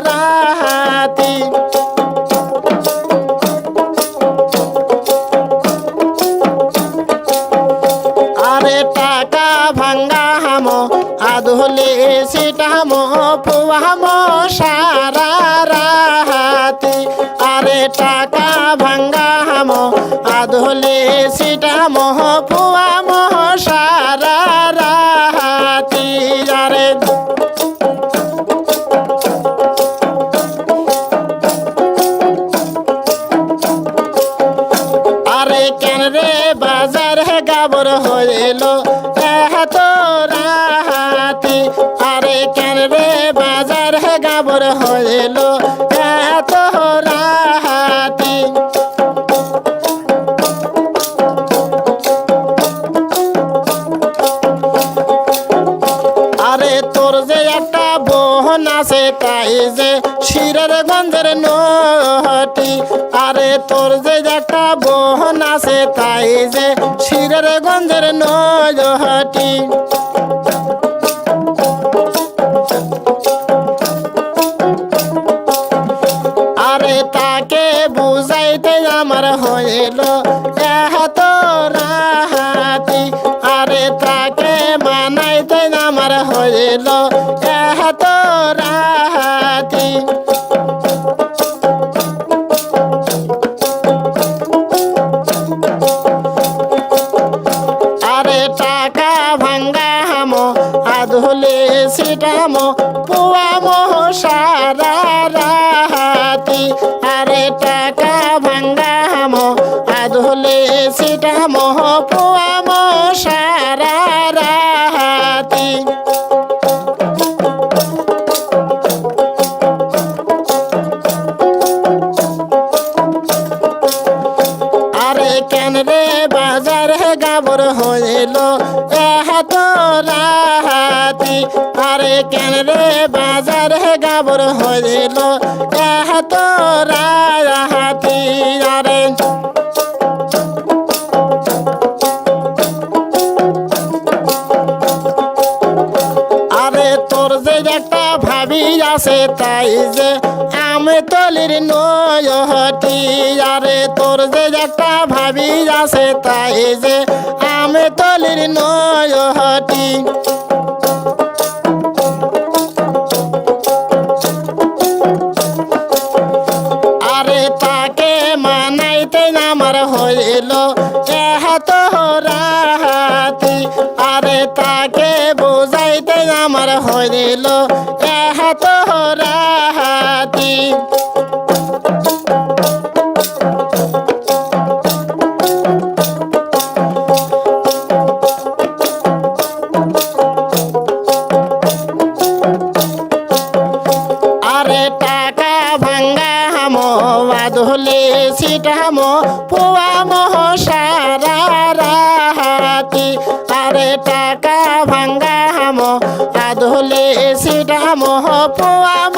রাহাতি আরে টাকা ভাঙ্গা হামো আধুলে সিটামো পুয়ামো সারা রাহাতি আরে টাকা ভাঙ্গা হামো আধুলে সিটামো পুয়ামো সারা রাহাতি আরে আরে কেন রে বাজার গাবর হইল এত রাহাতি আরে কেন রে বাজার গাবর হইল এত রাহাতি আরে তোর যে একটা বোন আছে তাই যে শিরের গঞ্জের নহটি আরে তোর যে একটা বোন আছে তাই যে শিরের গঞ্জের নহটি আরে তাকে বুঝাইতে আমার হইল এত রাহাতি আরে তাকে মানাইতে আমার হইল এত রাহাতি আরে টাকা ভাঙ্গা হামো আধুলে সিটামো পুয়ামো সারা রাহাতি আরে টাকা ভাঙ্গা হামো আধুলে সিটামো পুয়ামো সারা রাহাতি আরে কেন রে বাজার গাবর হইল এত রাহাতি আরে কেন রে বাজার গাবর হইল এত রাহাতি আরে আরে তোর যে একটা ভাবি আছে তাই যে আমি তলির নয়টি আরে তোর যে একটা ভাবি আছে তাই যে আমি তলির নয়টি আরে তাকে মানাইতে আমার হইল এত রাহাতি আরে তাকে বুঝাইতে আমার হইল এত রাহাতি আরে টাকা ভাঙ্গা হামো আধুলে সিটামো পুয়ামো সারা রাহাতি আরে টাকা ভাঙ্গা হামো আধুলে সিটামো পুয়ামো